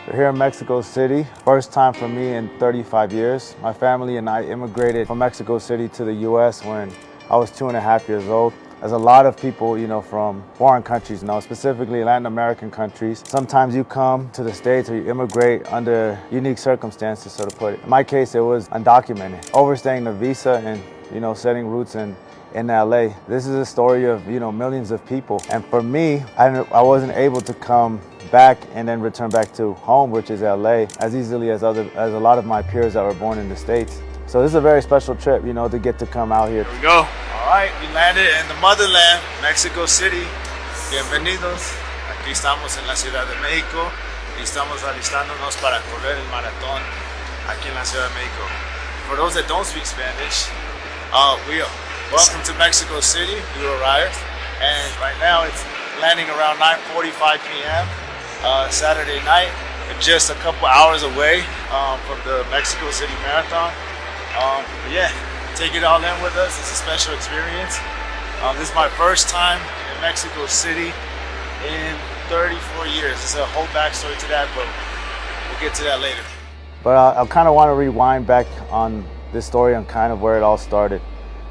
We're here in Mexico City. First time for me in 35 years. My family and I immigrated from Mexico City to the US when I was 2.5 years old. There's a lot of people, from foreign countries, specifically Latin American countries. Sometimes you come to the States or you immigrate under unique circumstances, so to put it. In my case, it was undocumented. Overstaying the visa and, setting roots in LA. This is a story of, millions of people. And for me, I wasn't able to come back and then return back to home, which is LA, as easily as a lot of my peers that were born in the States. So this is a very special trip, to get to come out here. Here we go. All right, we landed in the motherland, Mexico City. Bienvenidos. Aquí estamos en la Ciudad de México y estamos alistándonos para correr el maratón aquí en la Ciudad de México. For those that don't speak Spanish, welcome to Mexico City. We arrived, and right now it's landing around 9:45 p.m. Saturday night. We're just a couple hours away from the Mexico City Marathon. Take it all in with us. It's a special experience. This is my first time in Mexico City in 34 years. There's a whole backstory to that, but we'll get to that later. But I kind of want to rewind back on this story and kind of where it all started.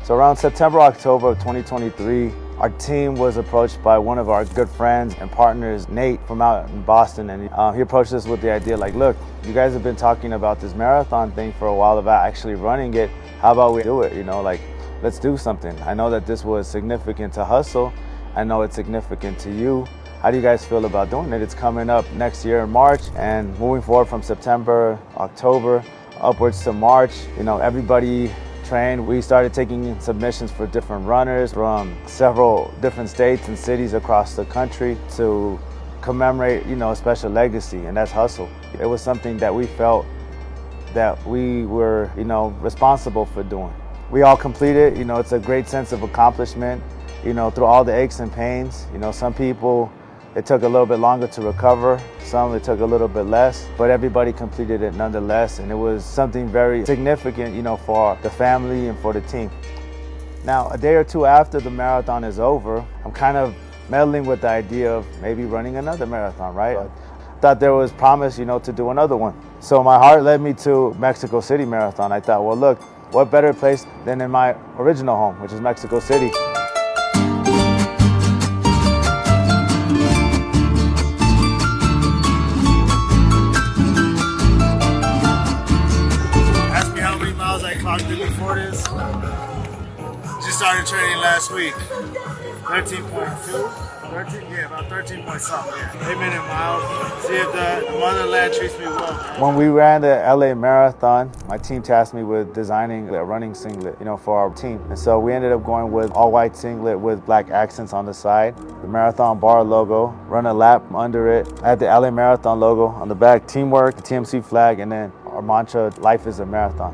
So around September, October of 2023, our team was approached by one of our good friends and partners, Nate, from out in Boston. And he approached us with the idea like, look, you guys have been talking about this marathon thing for a while about actually running it. How about we do it? Let's do something. I know that this was significant to Hustle. I know it's significant to you. How do you guys feel about doing it? It's coming up next year in March, and moving forward from September, October, upwards to March, everybody trained. We started taking submissions for different runners from several different states and cities across the country to commemorate, a special legacy, and that's Hustle. It was something that we felt that we were, responsible for doing. We all completed, it's a great sense of accomplishment, through all the aches and pains. Some people, it took a little bit longer to recover. Some, it took a little bit less, but everybody completed it nonetheless. And it was something very significant, for the family and for the team. Now, a day or two after the marathon is over, I'm kind of meddling with the idea of maybe running another marathon, right? I thought there was promise, to do another one. So my heart led me to Mexico City Marathon. I thought, well, look, what better place than in my original home, which is Mexico City. Before this, just started training last week. 13.2, about 13 point something. 8-minute mile. See if the motherland treats me well. When we ran the LA Marathon, my team tasked me with designing a running singlet, for our team. And so we ended up going with all-white singlet with black accents on the side, the Marathon Bar logo, run a lap under it. I had the LA Marathon logo on the back, teamwork, the TMC flag, and then our mantra, life is a marathon.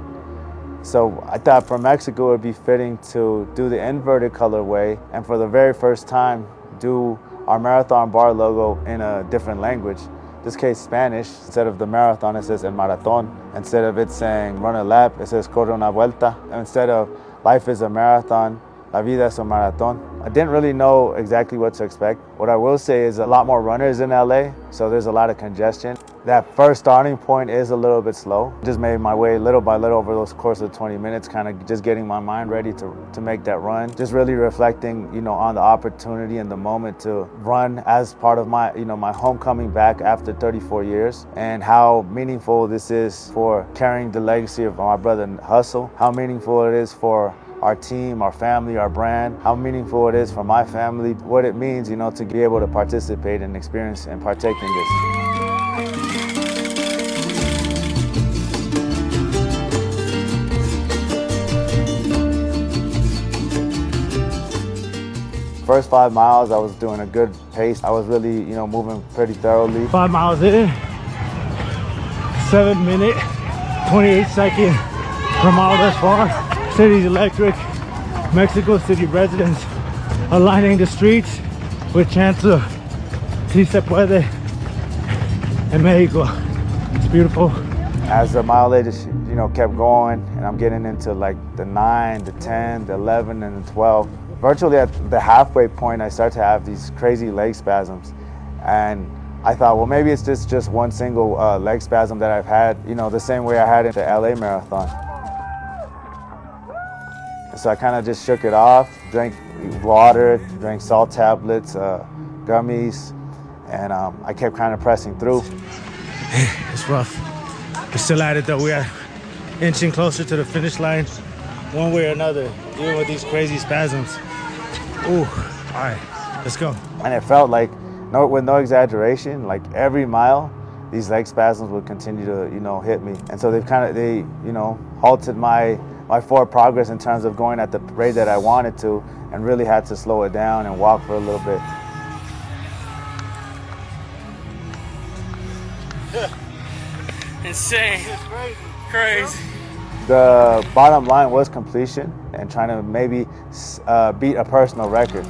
So I thought for Mexico it would be fitting to do the inverted colorway, and for the very first time do our Marathon Bar logo in a different language. In this case, Spanish. Instead of the marathon, it says El Maratón. Instead of it saying run a lap, it says corre una vuelta. And instead of life is a marathon, la vida es un maratón. I didn't really know exactly what to expect. What I will say is a lot more runners in LA, so there's a lot of congestion. That first starting point is a little bit slow. Just made my way little by little over those course of 20 minutes, kind of just getting my mind ready to make that run. Just really reflecting, on the opportunity and the moment to run as part of my, my homecoming back after 34 years, and how meaningful this is for carrying the legacy of my brother Hustle, how meaningful it is for our team, our family, our brand, how meaningful it is for my family, what it means, to be able to participate and experience and partake in this. First 5 miles, I was doing a good pace. I was really, moving pretty thoroughly. 5 miles in, 7 minute, 28 second per mile thus far. City's electric. Mexico City residents aligning the streets with chants of Si se puede en Mexico. It's beautiful. As the mileage, kept going, and I'm getting into like the 9, the 10, the 11, and the 12. Virtually at the halfway point, I start to have these crazy leg spasms. And I thought, well, maybe it's just one single leg spasm that I've had, you know, the same way I had at the LA Marathon. So I kind of just shook it off, drank water, drank salt tablets, gummies, and I kept kind of pressing through. It's rough. We're still at it though. We are inching closer to the finish line, one way or another, dealing with these crazy spasms. Ooh, all right, let's go. And it felt like, with no exaggeration, like every mile, these leg spasms would continue to, you know, hit me. And so they, you know, halted my forward progress in terms of going at the rate that I wanted to, and really had to slow it down and walk for a little bit. Insane. Crazy. The bottom line was completion and trying to maybe beat a personal record.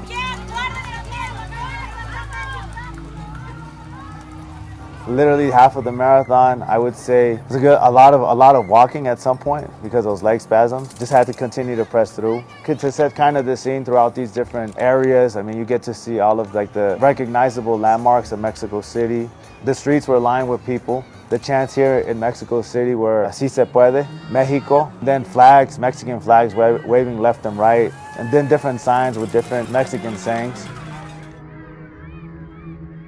Literally half of the marathon, I would say, was a lot of walking at some point because of those leg spasms. Just had to continue to press through. To set kind of the scene throughout these different areas. I mean, you get to see all of like the recognizable landmarks of Mexico City. The streets were lined with people. The chants here in Mexico City were "Si se puede," Mexico. Then flags, Mexican flags waving left and right, and then different signs with different Mexican sayings.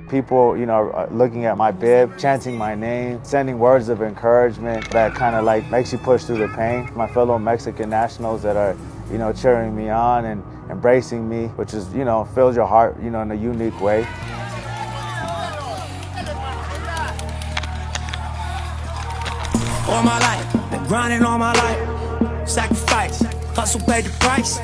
People, you know, looking at my bib, chanting my name, sending words of encouragement that kind of like makes you push through the pain. My fellow Mexican nationals that are, you know, cheering me on and embracing me, which is, you know, fills your heart, you know, in a unique way. All my life, been grinding all my life. Sacrifice, hustle paid the price.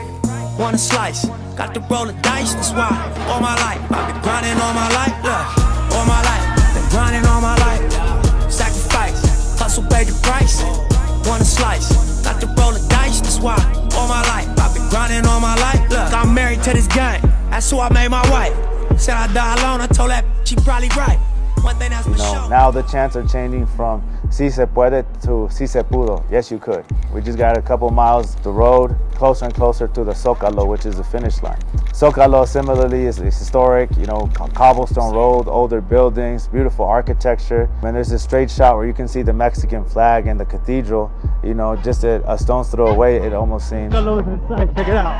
Want a slice, got to roll the dice, that's why. All my life, I've been grinding all my life. Look, all my life, been grinding all my life. Sacrifice, hustle paid the price. Want a slice, got to roll the dice, that's why. All my life, I've been grinding all my life. Look, I'm married to this game, that's who I made my wife. Said I die alone, I told that she probably right. One thing that's for sure. Now the chants are changing from "Si se puede" to "Si se pudo," yes you could. We just got a couple miles the road, closer and closer to the Zócalo, which is the finish line. Zócalo similarly is historic, you know, cobblestone road, older buildings, beautiful architecture. And there's this straight shot where you can see the Mexican flag and the cathedral, you know, just a stone's throw away, it almost seems. Check it out.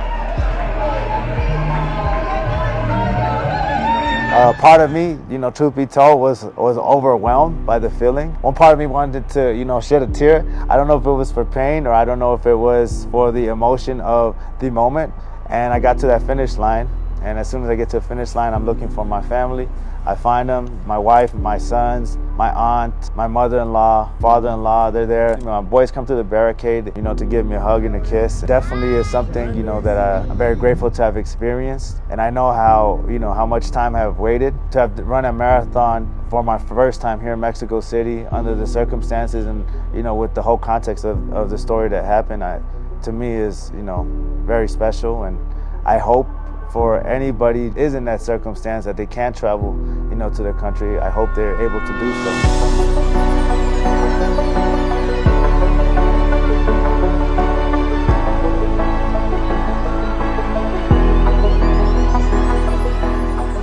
Part of me, you know, truth be told, was overwhelmed by the feeling. One part of me wanted to, you know, shed a tear. I don't know if it was for pain or I don't know if it was for the emotion of the moment. And I got to that finish line. And as soon as I get to the finish line, I'm looking for my family. I find them, my wife, my sons, my aunt, my mother-in-law, father-in-law, they're there. You know, my boys come to the barricade, you know, to give me a hug and a kiss. Definitely is something, you know, that I'm very grateful to have experienced. And I know how, you know, how much time I have waited to have run a marathon for my first time here in Mexico City under the circumstances and, you know, with the whole context of the story that happened, to me is, you know, very special. And I hope for anybody is in that circumstance that they can't travel, you know, to their country, I hope they're able to do so.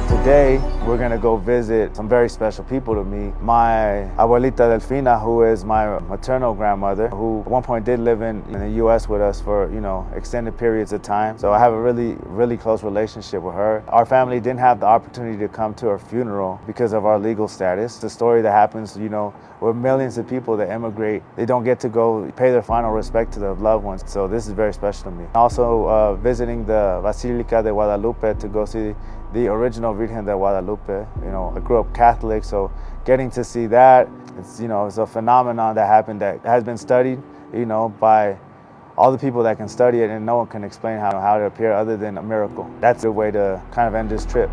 Today, we're gonna go visit some very special people to me. My abuelita Delfina, who is my maternal grandmother, who at one point did live in the US with us for, you know, extended periods of time. So I have a really, really close relationship with her. Our family didn't have the opportunity to come to her funeral because of our legal status. The story that happens, you know, with millions of people that immigrate, they don't get to go pay their final respect to their loved ones. So this is very special to me. Also visiting the Basilica de Guadalupe to go see the original Virgen de Guadalupe. You know, I grew up Catholic, so getting to see that, it's, you know, it's a phenomenon that happened that has been studied, you know, by all the people that can study it, and no one can explain how it appeared other than a miracle. That's a way to kind of end this trip.